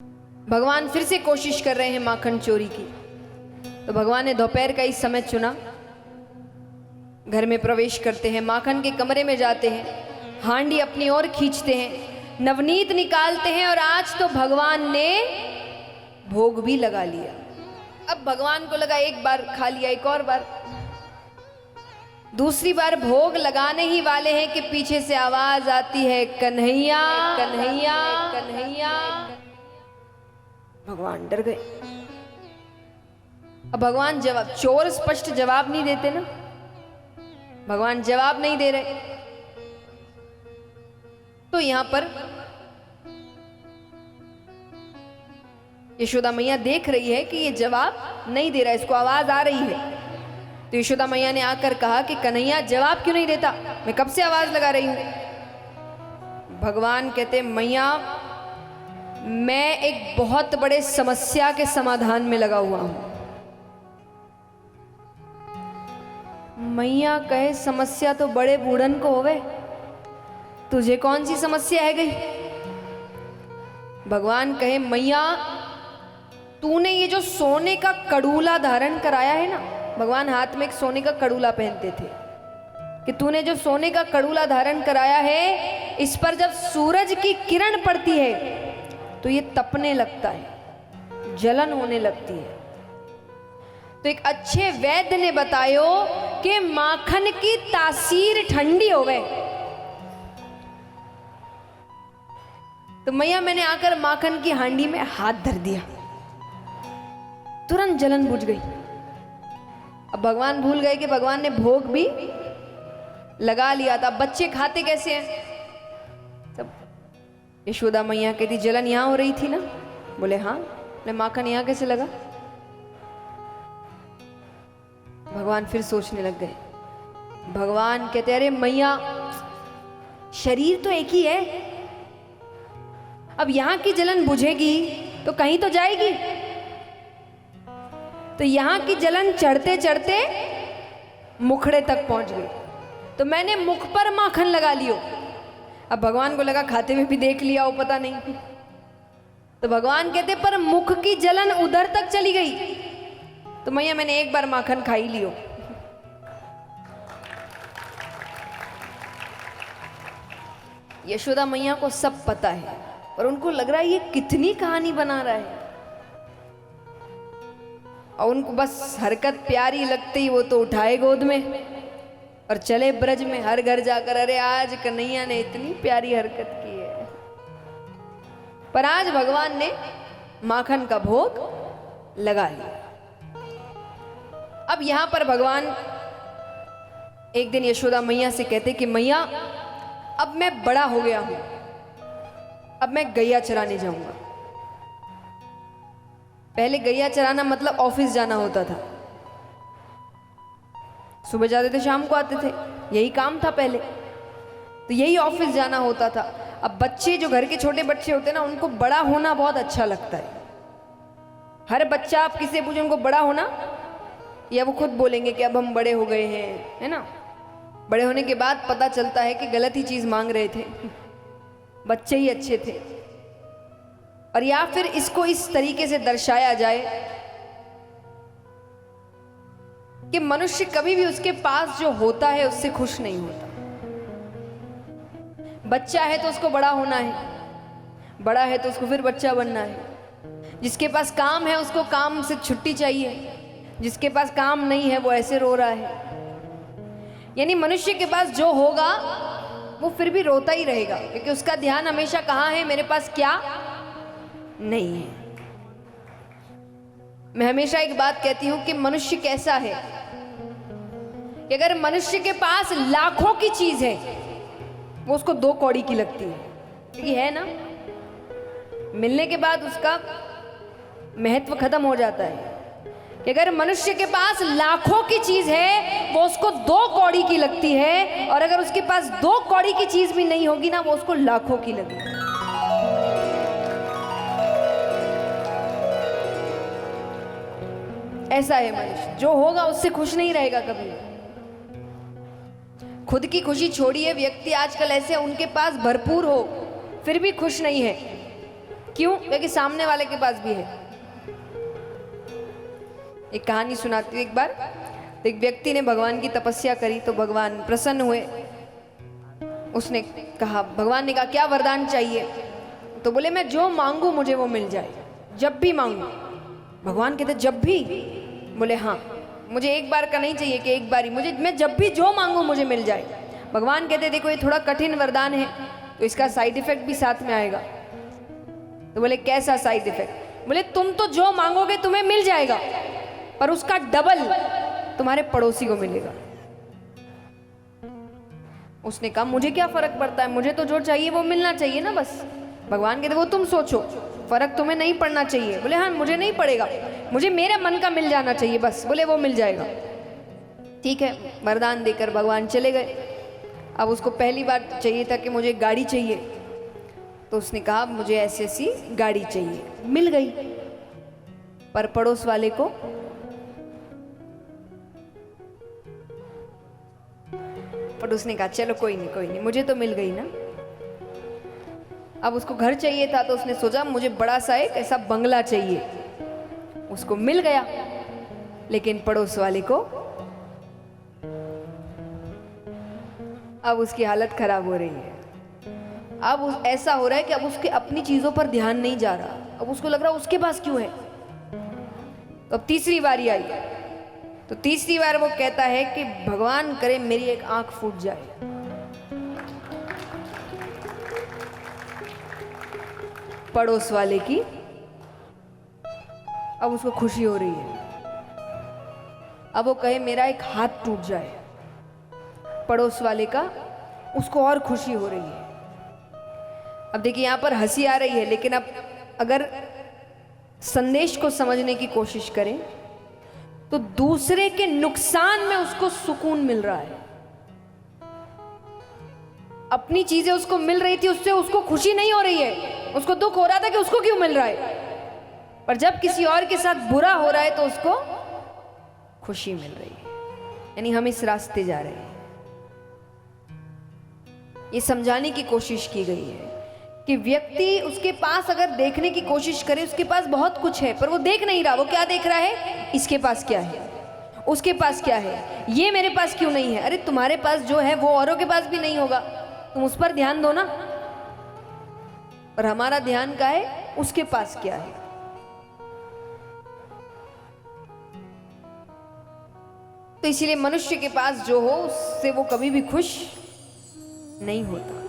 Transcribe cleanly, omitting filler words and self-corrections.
भगवान फिर से कोशिश कर रहे हैं माखन चोरी की। तो भगवान ने दोपहर का ही समय चुना, घर में प्रवेश करते हैं, माखन के कमरे में जाते हैं, हांडी अपनी ओर खींचते हैं, नवनीत निकालते हैं और आज तो भगवान ने भोग भी लगा लिया। अब भगवान को लगा एक बार खा लिया, एक और बार, दूसरी बार भोग लगाने ही वाले हैं कि पीछे से आवाज आती है, कन्हैया कन्हैया कन्हैया। भगवान डर गए। अब भगवान जवाब, चोर स्पष्ट जवाब नहीं देते ना, भगवान जवाब नहीं दे रहे। तो यहां पर यशोदा मैया देख रही है कि ये जवाब नहीं दे रहा, इसको आवाज आ रही है। तो यशोदा मैया ने आकर कहा कि कन्हैया जवाब क्यों नहीं देता, मैं कब से आवाज लगा रही हूं। भगवान कहते, मैया मैं एक बहुत बड़े समस्या के समाधान में लगा हुआ हूं। मैया कहे, समस्या तो बड़े बूढ़न को होवे, तुझे कौन सी समस्या है गई। भगवान कहे, मैया तूने ये जो सोने का कड़ूला धारण कराया है ना, भगवान हाथ में एक सोने का कड़ूला पहनते थे, कि तूने जो सोने का कड़ूला धारण कराया है, इस पर जब सूरज की किरण पड़ती है तो ये तपने लगता है, जलन होने लगती है। तो एक अच्छे वैद्य ने बतायो कि माखन की तासीर ठंडी हो गए। तो मैया मैंने आकर माखन की हांडी में हाथ धर दिया, तुरंत जलन बुझ गई। अब भगवान भूल गए कि भगवान ने भोग भी लगा लिया था। बच्चे खाते कैसे हैं सब। यशोदा मैया कहती, जलन यहां हो रही थी ना, बोले हाँ। बोले माखन यहां कैसे लगा। भगवान फिर सोचने लग गए। भगवान कहते, अरे मैया शरीर तो एक ही है, अब यहां की जलन बुझेगी तो कहीं तो जाएगी। तो यहां की जलन चढ़ते चढ़ते मुखड़े तक पहुंच गई, तो मैंने मुख पर माखन लगा लियो। अब भगवान को लगा खाते हुए भी देख लिया हो, पता नहीं। तो भगवान कहते, पर मुख की जलन उधर तक चली गई। तो मैया मैंने एक बार माखन खा ही लियो। यशोदा मैया को सब पता है, और उनको लग रहा है ये कितनी कहानी बना रहा है, और उनको बस हरकत प्यारी लगती ही वो तो उठाए गोद में और चले ब्रज में, हर घर जाकर, अरे आज कन्हैया ने इतनी प्यारी हरकत की है। पर आज भगवान ने माखन का भोग लगा लिया। अब यहां पर भगवान एक दिन यशोदा मैया से कहते कि मैया अब मैं बड़ा हो गया हूं, अब मैं गैया चराने जाऊंगा। पहले गैया चराना मतलब ऑफिस जाना होता था, सुबह जाते थे शाम को आते थे, यही काम था पहले, तो यही ऑफिस जाना होता था। अब बच्चे जो घर के छोटे बच्चे होते हैं ना, उनको बड़ा होना बहुत अच्छा लगता है। हर बच्चा आप किसी पूछे उनको बड़ा होना, या वो खुद बोलेंगे कि अब हम बड़े हो गए हैं, है ना। बड़े होने के बाद पता चलता है कि गलत ही चीज मांग रहे थे, बच्चे ही अच्छे थे। और या फिर इसको इस तरीके से दर्शाया जाए कि मनुष्य कभी भी उसके पास जो होता है उससे खुश नहीं होता। बच्चा है तो उसको बड़ा होना है, बड़ा है तो उसको फिर बच्चा बनना है। जिसके पास काम है उसको काम से छुट्टी चाहिए, जिसके पास काम नहीं है वो ऐसे रो रहा है। यानी मनुष्य के पास जो होगा वो फिर भी रोता ही रहेगा, क्योंकि उसका ध्यान हमेशा कहाँ है, मेरे पास क्या नहीं है। मैं हमेशा एक बात कहती हूं कि मनुष्य कैसा है कि अगर मनुष्य के पास लाखों की चीज है, वो उसको 2 कौड़ी की लगती है, क्योंकि है ना, मिलने के बाद उसका महत्व खत्म हो जाता है। कि अगर मनुष्य के पास लाखों की चीज है, वो उसको 2 कौड़ी की लगती है, और अगर उसके पास 2 कौड़ी की चीज भी नहीं होगी ना, वो उसको लाखों की लगेगी। ऐसा है मनुष्य, जो होगा उससे खुश नहीं रहेगा कभी। खुद की खुशी छोड़िए, व्यक्ति आजकल ऐसे उनके पास भरपूर हो फिर भी खुश नहीं है। क्यों? क्योंकि सामने वाले के पास भी है। एक कहानी सुनाती हूँ। एक बार एक व्यक्ति ने भगवान की तपस्या करी तो भगवान प्रसन्न हुए। उसने कहा, भगवान ने कहा क्या वरदान चाहिए? तो बोले मैं जो मांगू मुझे वो मिल जाए, जब भी मांगू। भगवान कहते जब भी? बोले हाँ, मुझे एक बार का नहीं चाहिए कि एक बार ही, मुझे मैं जब भी जो मांगू मुझे मिल जाए। भगवान कहते देखो ये थोड़ा कठिन वरदान है तो इसका साइड इफेक्ट भी साथ में आएगा। तो बोले कैसा साइड इफेक्ट? बोले तुम तो जो मांगोगे तुम्हें मिल जाएगा, पर उसका डबल तुम्हारे पड़ोसी को मिलेगा। उसने कहा मुझे क्या फर्क पड़ता है, मुझे तो जो चाहिए वो मिलना चाहिए ना बस। भगवान कहते वो तुम सोचो, फर्क तुम्हें नहीं पड़ना चाहिए। बोले हाँ मुझे नहीं पड़ेगा, मुझे मेरे मन का मिल जाना चाहिए बस। बोले वो मिल जाएगा। ठीक है, वरदान देकर भगवान चले गए। अब उसको पहली बार चाहिए था कि मुझे गाड़ी चाहिए, तो उसने कहा मुझे ऐसी ऐसी गाड़ी चाहिए, मिल गई। पर पड़ोस वाले को उसने कहा चलो कोई नहीं, मुझे तो मिल गई ना। अब उसको घर चाहिए था तो उसने सोचा मुझे बड़ा सा एक ऐसा बंगला चाहिए, उसको मिल गया। लेकिन पड़ोस वाले को अब उसकी हालत खराब हो रही है। अब ऐसा हो रहा है कि अब उसके अपनी चीजों पर ध्यान नहीं जा रहा। अब उसको लग रहा उसके पास क्यों है। तो अब तीसरी बारी आई, तो तीसरी बार वो कहता है कि भगवान करे मेरी एक आंख फूट जाए। पड़ोस वाले की अब उसको खुशी हो रही है। अब वो कहे मेरा एक हाथ टूट जाए, पड़ोस वाले का उसको और खुशी हो रही है। अब देखिए यहां पर हंसी आ रही है, लेकिन अब अगर संदेश को समझने की कोशिश करें तो दूसरे के नुकसान में उसको सुकून मिल रहा है। अपनी चीजें उसको मिल रही थी, उससे उसको खुशी नहीं हो रही है, उसको दुख हो रहा था कि उसको क्यों मिल रहा है। पर जब किसी और के साथ बुरा हो रहा है तो उसको खुशी मिल रही है। यानी हम इस रास्ते जा रहे हैं। ये समझाने की कोशिश की गई है कि व्यक्ति उसके पास अगर देखने की कोशिश करे, उसके पास बहुत कुछ है पर वो देख नहीं रहा। वो क्या देख रहा है? इसके पास क्या है, उसके पास क्या है, ये मेरे पास क्यों नहीं है। अरे तुम्हारे पास जो है वो औरों के पास भी नहीं होगा, तुम उस पर ध्यान दो ना। और हमारा ध्यान क्या है? उसके पास क्या है। तो इसीलिए मनुष्य के पास जो हो उससे वो कभी भी खुश नहीं होता।